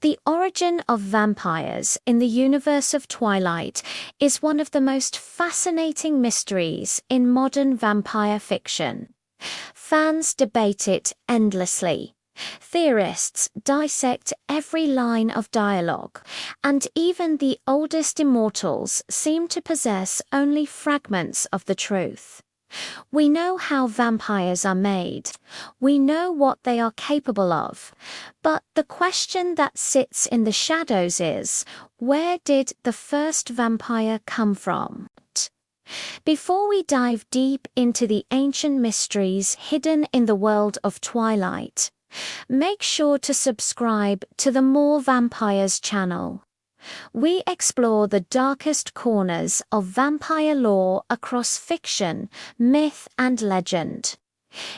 The origin of vampires in the universe of Twilight is one of the most fascinating mysteries in modern vampire fiction. Fans debate it endlessly. Theorists dissect every line of dialogue, and even the oldest immortals seem to possess only fragments of the truth. We know how vampires are made. We know what they are capable of. But the question that sits in the shadows is, where did the first vampire come from? Before we dive deep into the ancient mysteries hidden in the world of Twilight, make sure to subscribe to the More Vampires channel. We explore the darkest corners of vampire lore across fiction, myth, and legend.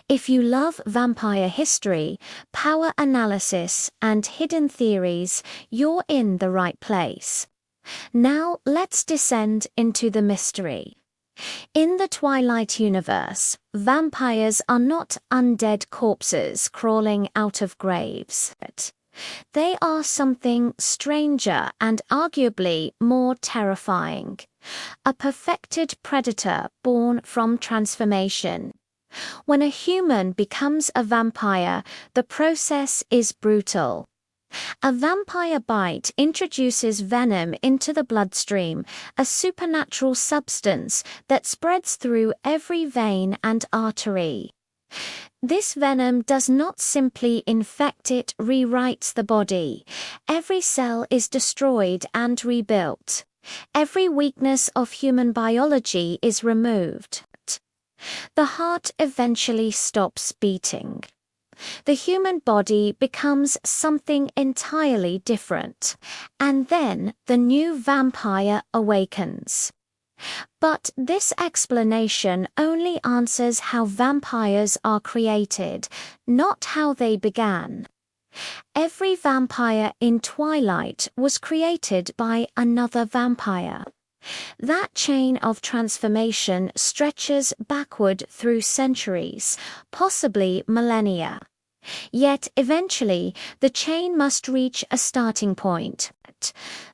If you love vampire history, power analysis, and hidden theories, you're in the right place. Now let's descend into the mystery. In the Twilight universe, vampires are not undead corpses crawling out of graves. They are something stranger and arguably more terrifying. A perfected predator born from transformation. When a human becomes a vampire, the process is brutal. A vampire bite introduces venom into the bloodstream, a supernatural substance that spreads through every vein and artery. This venom does not simply infect, it rewrites the body. Every cell is destroyed and rebuilt. Every weakness of human biology is removed. The heart eventually stops beating. The human body becomes something entirely different, and then the new vampire awakens. But this explanation only answers how vampires are created, not how they began. Every vampire in Twilight was created by another vampire. That chain of transformation stretches backward through centuries, possibly millennia. Yet eventually, the chain must reach a starting point.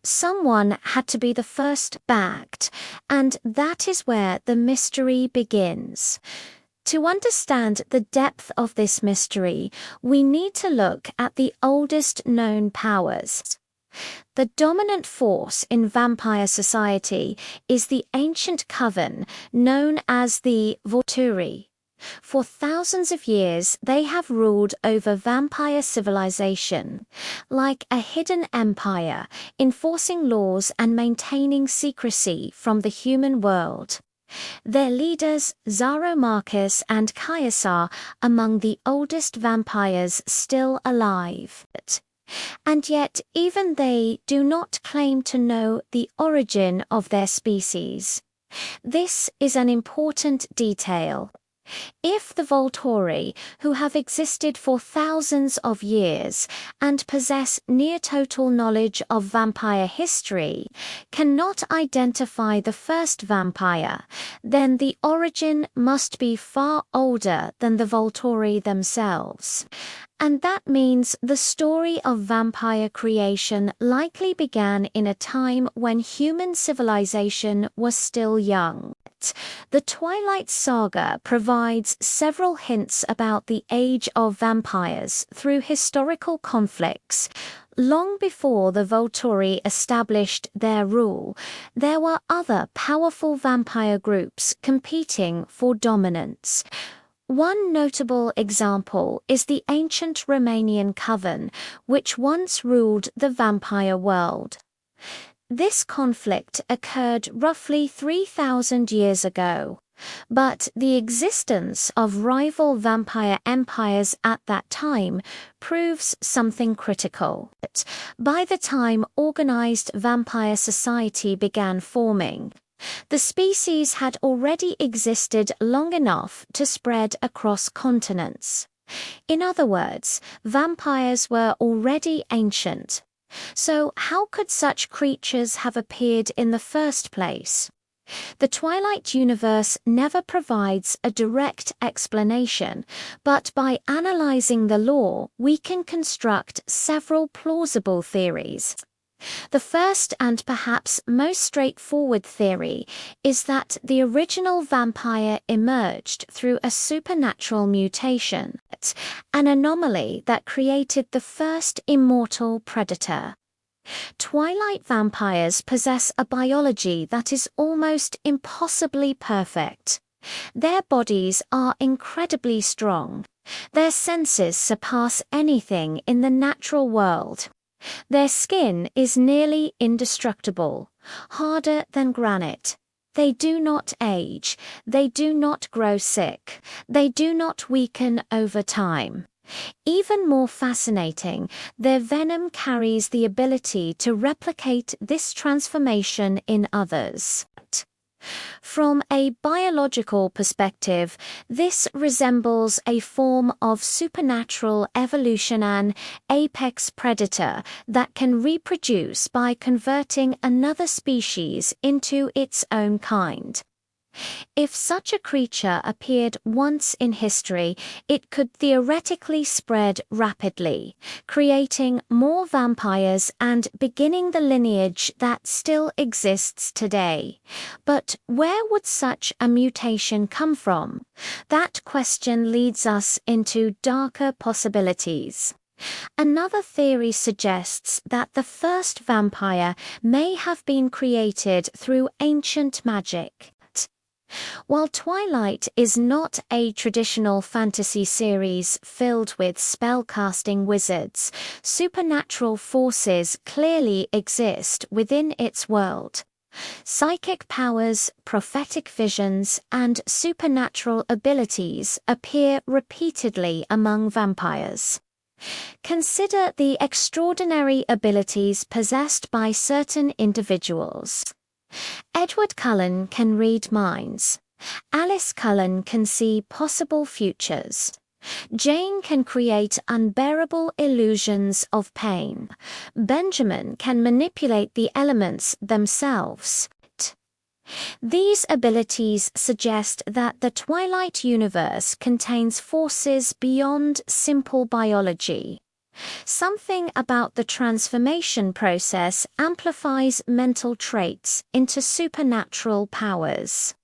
Someone had to be the first backed, and that is where the mystery begins. To understand the depth of this mystery, we need to look at the oldest known powers. The dominant force in vampire society is the ancient coven known as the Volturi. For thousands of years, they have ruled over vampire civilization, like a hidden empire, enforcing laws and maintaining secrecy from the human world. Their leaders, Marcus and Caius, are among the oldest vampires still alive. And yet, even they do not claim to know the origin of their species. This is an important detail. If the Volturi, who have existed for thousands of years and possess near-total knowledge of vampire history, cannot identify the first vampire, then the origin must be far older than the Volturi themselves. And that means the story of vampire creation likely began in a time when human civilization was still young. The Twilight Saga provides several hints about the age of vampires through historical conflicts. Long before the Volturi established their rule, there were other powerful vampire groups competing for dominance. One notable example is the ancient Romanian coven, which once ruled the vampire world. This conflict occurred roughly 3,000 years ago, but the existence of rival vampire empires at that time proves something critical. By the time organized vampire society began forming, the species had already existed long enough to spread across continents. In other words, vampires were already ancient. So how could such creatures have appeared in the first place? The Twilight universe never provides a direct explanation, but by analyzing the lore, we can construct several plausible theories. The first and perhaps most straightforward theory is that the original vampire emerged through a supernatural mutation, an anomaly that created the first immortal predator. Twilight vampires possess a biology that is almost impossibly perfect. Their bodies are incredibly strong. Their senses surpass anything in the natural world. Their skin is nearly indestructible, harder than granite. They do not age. They do not grow sick. They do not weaken over time. Even more fascinating, their venom carries the ability to replicate this transformation in others. From a biological perspective, this resembles a form of supernatural evolution, an apex predator that can reproduce by converting another species into its own kind. If such a creature appeared once in history, it could theoretically spread rapidly, creating more vampires and beginning the lineage that still exists today. But where would such a mutation come from? That question leads us into darker possibilities. Another theory suggests that the first vampire may have been created through ancient magic. While Twilight is not a traditional fantasy series filled with spellcasting wizards, supernatural forces clearly exist within its world. Psychic powers, prophetic visions, and supernatural abilities appear repeatedly among vampires. Consider the extraordinary abilities possessed by certain individuals. Edward Cullen can read minds. Alice Cullen can see possible futures. Jane can create unbearable illusions of pain. Benjamin can manipulate the elements themselves. These abilities suggest that the Twilight universe contains forces beyond simple biology. Something about the transformation process amplifies mental traits into supernatural powers.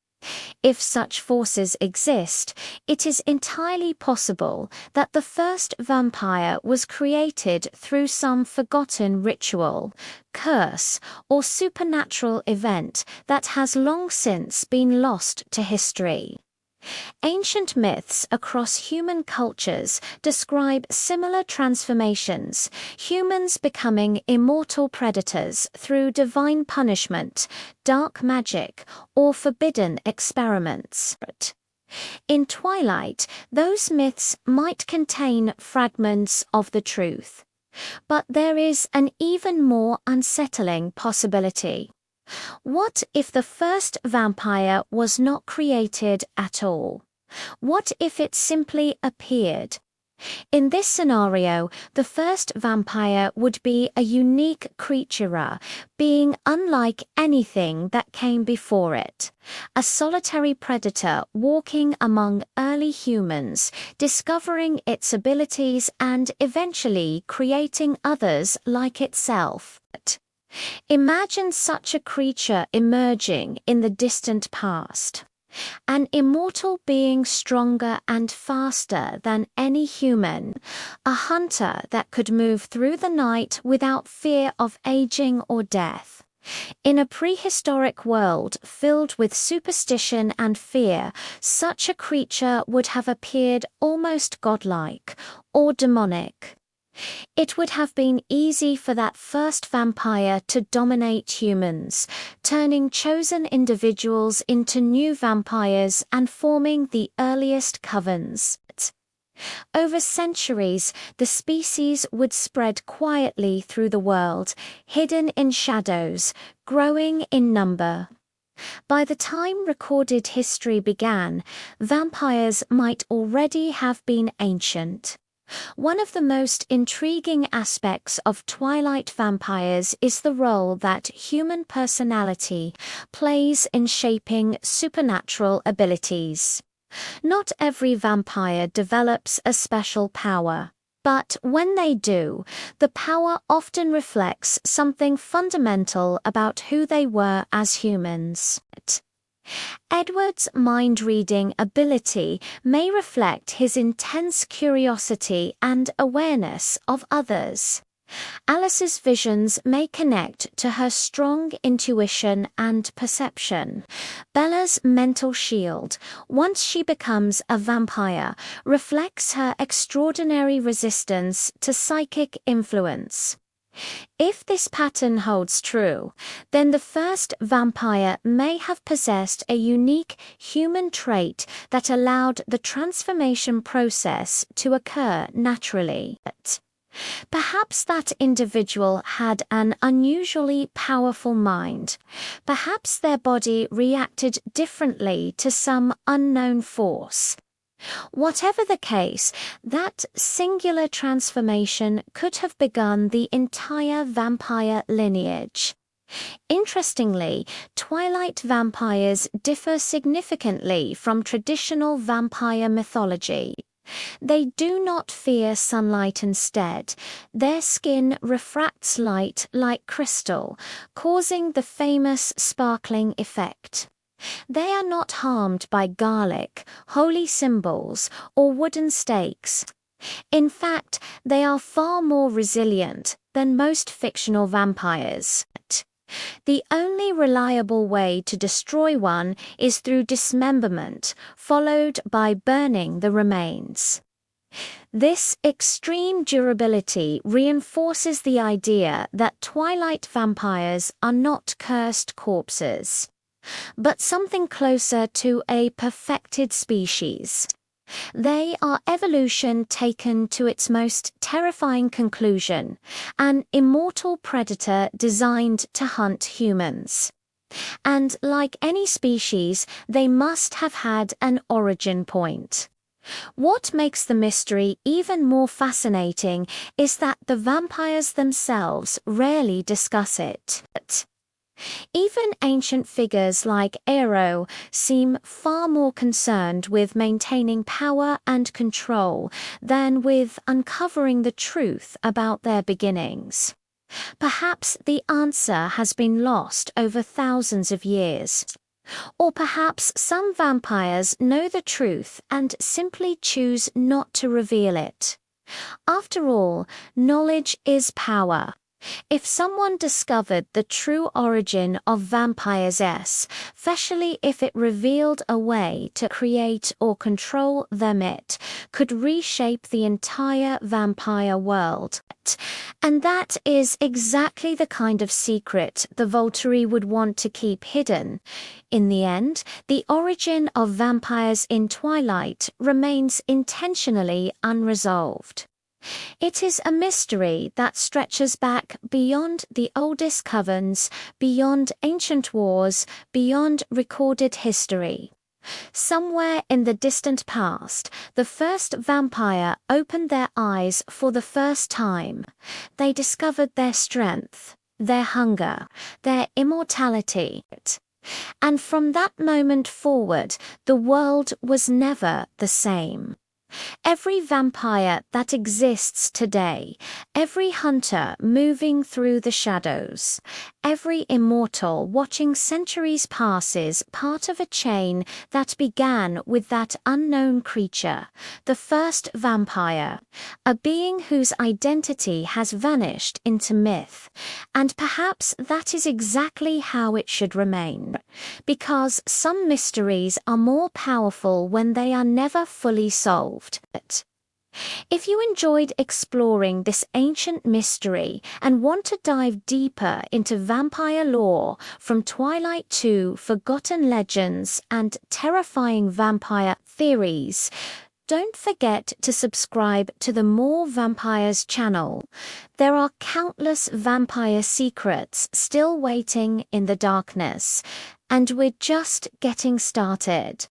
If such forces exist, it is entirely possible that the first vampire was created through some forgotten ritual, curse, or supernatural event that has long since been lost to history. Ancient myths across human cultures describe similar transformations, humans becoming immortal predators through divine punishment, dark magic, or forbidden experiments. In Twilight, those myths might contain fragments of the truth. But there is an even more unsettling possibility. What if the first vampire was not created at all? What if it simply appeared? In this scenario, the first vampire would be a unique creature, being unlike anything that came before it. A solitary predator walking among early humans, discovering its abilities and eventually creating others like itself. Imagine such a creature emerging in the distant past. An immortal being stronger and faster than any human, a hunter that could move through the night without fear of aging or death. In a prehistoric world filled with superstition and fear, such a creature would have appeared almost godlike or demonic. It would have been easy for that first vampire to dominate humans, turning chosen individuals into new vampires and forming the earliest covens. Over centuries, the species would spread quietly through the world, hidden in shadows, growing in number. By the time recorded history began, vampires might already have been ancient. One of the most intriguing aspects of Twilight vampires is the role that human personality plays in shaping supernatural abilities. Not every vampire develops a special power, but when they do, the power often reflects something fundamental about who they were as humans. Edward's mind-reading ability may reflect his intense curiosity and awareness of others. Alice's visions may connect to her strong intuition and perception. Bella's mental shield, once she becomes a vampire, reflects her extraordinary resistance to psychic influence. If this pattern holds true, then the first vampire may have possessed a unique human trait that allowed the transformation process to occur naturally. Perhaps that individual had an unusually powerful mind. Perhaps their body reacted differently to some unknown force. Whatever the case, that singular transformation could have begun the entire vampire lineage. Interestingly, Twilight vampires differ significantly from traditional vampire mythology. They do not fear sunlight instead. Their skin refracts light like crystal, causing the famous sparkling effect. They are not harmed by garlic, holy symbols, or wooden stakes. In fact, they are far more resilient than most fictional vampires. The only reliable way to destroy one is through dismemberment, followed by burning the remains. This extreme durability reinforces the idea that Twilight vampires are not cursed corpses, but something closer to a perfected species. They are evolution taken to its most terrifying conclusion, an immortal predator designed to hunt humans. And like any species, they must have had an origin point. What makes the mystery even more fascinating is that the vampires themselves rarely discuss it. Even ancient figures like Ero seem far more concerned with maintaining power and control than with uncovering the truth about their beginnings. Perhaps the answer has been lost over thousands of years. Or perhaps some vampires know the truth and simply choose not to reveal it. After all, knowledge is power. If someone discovered the true origin of vampires, especially if it revealed a way to create or control them, it could reshape the entire vampire world. And that is exactly the kind of secret the Volturi would want to keep hidden. In the end, the origin of vampires in Twilight remains intentionally unresolved. It is a mystery that stretches back beyond the oldest covens, beyond ancient wars, beyond recorded history. Somewhere in the distant past, the first vampire opened their eyes for the first time. They discovered their strength, their hunger, their immortality. And from that moment forward, the world was never the same. Every vampire that exists today, every hunter moving through the shadows, every immortal watching centuries pass is part of a chain that began with that unknown creature, the first vampire, a being whose identity has vanished into myth. And perhaps that is exactly how it should remain, because some mysteries are more powerful when they are never fully solved. If you enjoyed exploring this ancient mystery and want to dive deeper into vampire lore, from Twilight to forgotten legends and terrifying vampire theories, don't forget to subscribe to the More Vampires channel. There are countless vampire secrets still waiting in the darkness, and we're just getting started.